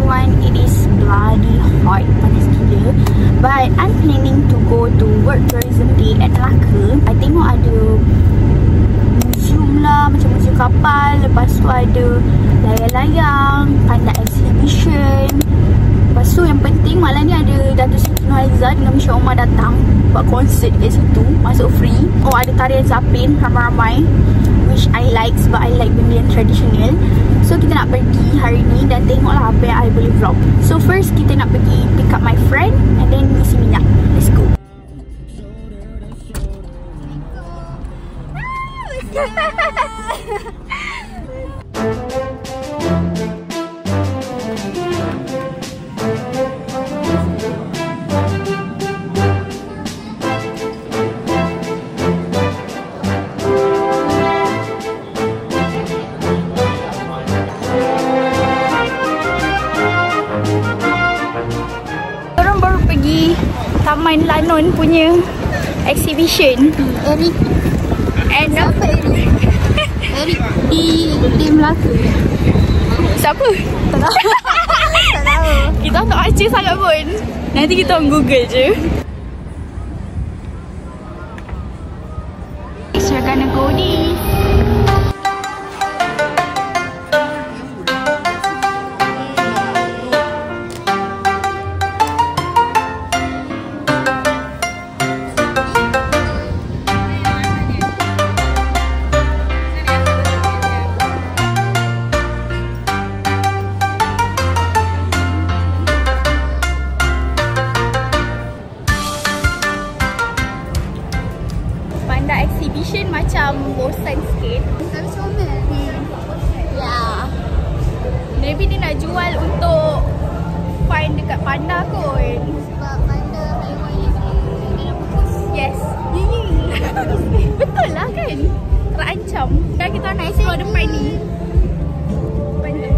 everyone. It is bloody hot, panas gila. But I'm planning to go to work tourism day at Melaka. I tengok ada museum lah, macam museum kapal. Lepas tu ada layang-layang, panda exhibition. Lepas tu yang penting malam ni ada Dato' Siti Nurhaliza dengan Misha Omar datang buat konsert kat situ, masuk free. Oh, ada tarian Zapin ramai-ramai, which I like sebab I like benda yang tradisional. So kita nak pergi hari ni dan tengoklah apa yang I boleh vlog. So first kita nak pergi pick up my friend and then isi minyak. Let's go. Taman Lanon punya exhibition. Eric. And siapa Eric? Eric di Melaka. Siapa? Tak tahu. Tak tahu. Kita tak baca sangat pun. Nanti kita orang Google je. We're gonna go this. Exhibition macam bosan sikit. Tapi comel. Ya. Maybe dia nak jual untuk find dekat panda kot. Sebab panda haiwan yang dalam bukus. Yes. Betul lah kan? Terancam. Sekarang kita nak explore depan ni. Panda.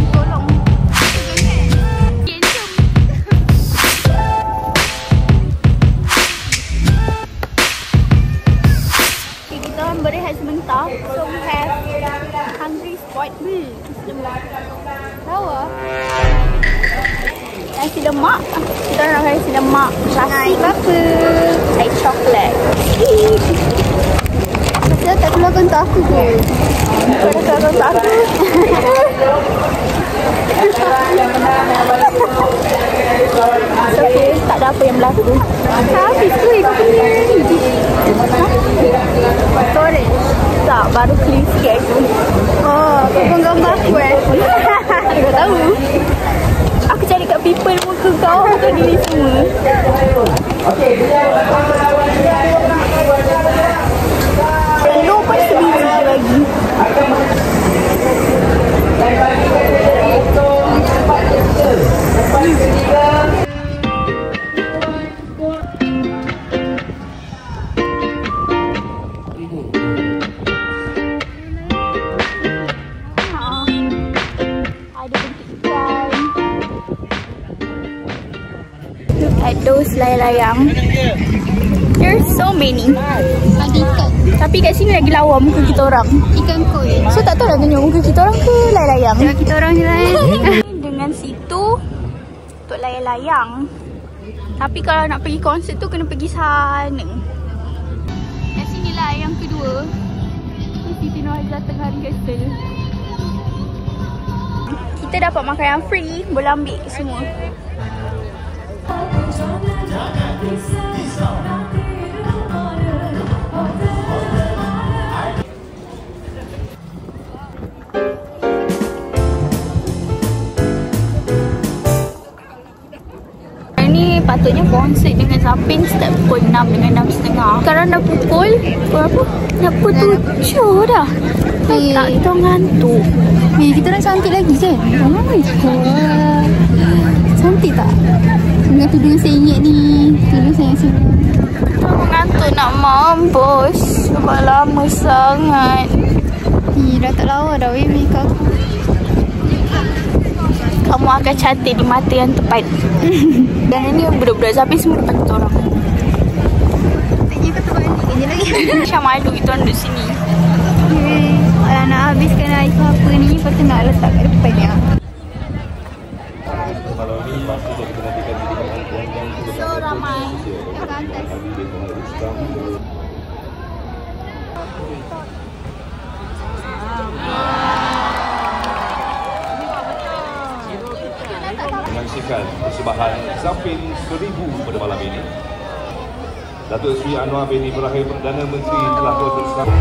Tolong. Berehat sebentar. So we have hungry spot. Tahu? Nasi lemak. Kita nak nasi lemak. Nasi apa? Air coklat. Saya tak keluarkan untuk aku ke? Tak keluarkan untuk aku. Okay, tak ada apa yang berlaku. Habis tu kau punya ni. Storage. Tak, baru clean sikit tu. Oh, kau pun gambar aku Kau tahu? Aku cari kat people muka kau atau diri semua. Telur pun sebiji lagi. At those layang-layang. There's so many. Ada ikan. Tapi kat sini lagi lawa muka kita orang. Ikan koi. So tak tahu nak tunjuk muka kita orang ke layang-layang. Tengok kita orang je lah. Dengan situ untuk layang-layang. Tapi kalau nak pergi konsert tu kena pergi sana. Kat sini lah yang kedua. Siti Nurhaliza tengah rehearsal. Kita dapat makan yang free. Boleh ambil semua. Ini patutnya konsert dengan Zapin start pukul 6 dengan 6.30. Sekarang dah pukul berapa? Dah pukul 7 dah. Tak, kita ngantuk. Kita orang cantik lagi kan? Cantik tak? Dengan tudung RM1 ni. Tudung RM1. Aku ngantuk nak mampus. Sebab lama sangat. Dah tak lawa dah weh makeup. Kamu akan cantik di mata yang tepat. Dan ini budak-budak Zapin semua depan kita orang. Cantiknya kau terbalik je lagi. Macam malu kita orang duduk sini. Nak habiskan air ke apa ni, lepas tu nak letak kat depannya. Kalau ni pasti kita nantikan di depan. So ramai kat atas. Menyaksikan persembahan Zapin 1000 pada malam ini. Datuk Seri Anwar bin Ibrahim Perdana Menteri telah bersama.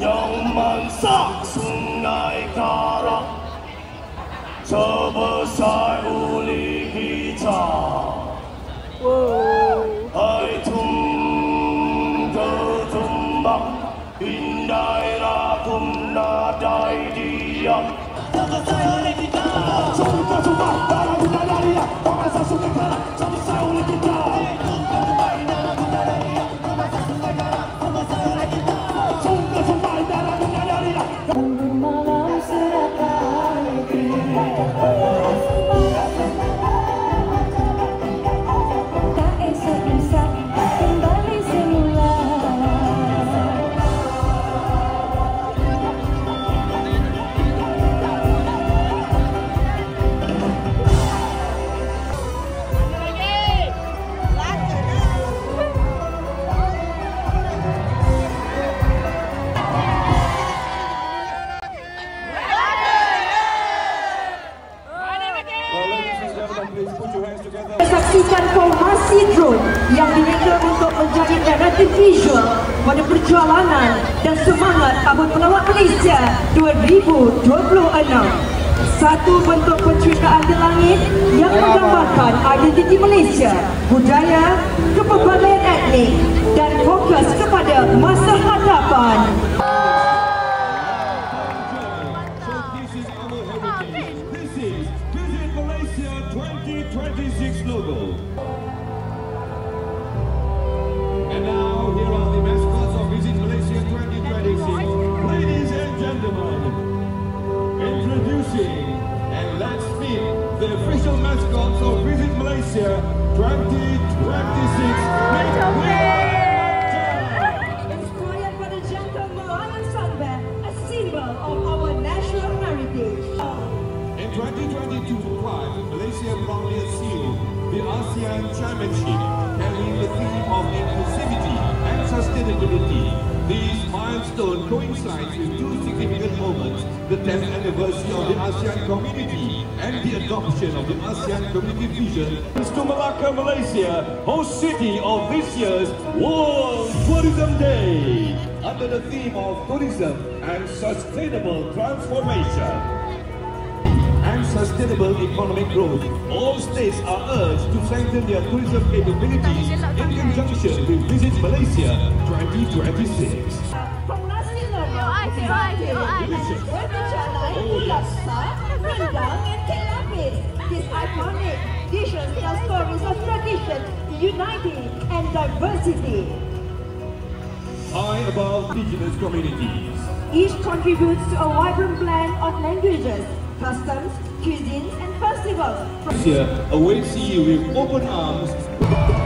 Nyamansak Sungai Karak sebesar uli kita. Hai tunggal tumbang indai rakum nadai diam. Sebesar uli kita. Tunggal tumbang darah guna daria. Nyamansak Sungai Karak sebesar uli kita. Saksikan formasi drone yang direka untuk menjadi narratif visual pada perjalanan dan semangat Abang Pelawat Malaysia 2026. Satu bentuk penceritaan di langit yang menggambarkan identiti Malaysia, budaya, kepelbagaian etnik dan fokus kepada masa hadapan. Malaysia 2026 logo. And now here are the mascots of Visit Malaysia 2026. Ladies and gentlemen, introducing and let's meet the official mascots of Visit Malaysia 2026. Inspired by the gentle Malayan sunbed, a symbol of our national heritage. In 2022, Malaysia proudly sealed the ASEAN Championship, carrying the theme of inclusivity and sustainability. This milestone coincides with two significant moments: the 10th anniversary of the ASEAN Community and the adoption of the ASEAN Community Vision. To Malacca, Malaysia, host city of this year's World Tourism Day, under the theme of tourism and sustainable transformation. And sustainable economic growth. All states are urged to strengthen their tourism capabilities in conjunction with Visit Malaysia 2026. From nasi lemak, laksa, rendang and kek lapis. These iconic dishes tell stories of tradition, unity and diversity. High above indigenous communities. Each contributes to a vibrant blend of languages, customs, cuisines and festivals. Malaysia awaits you with open arms.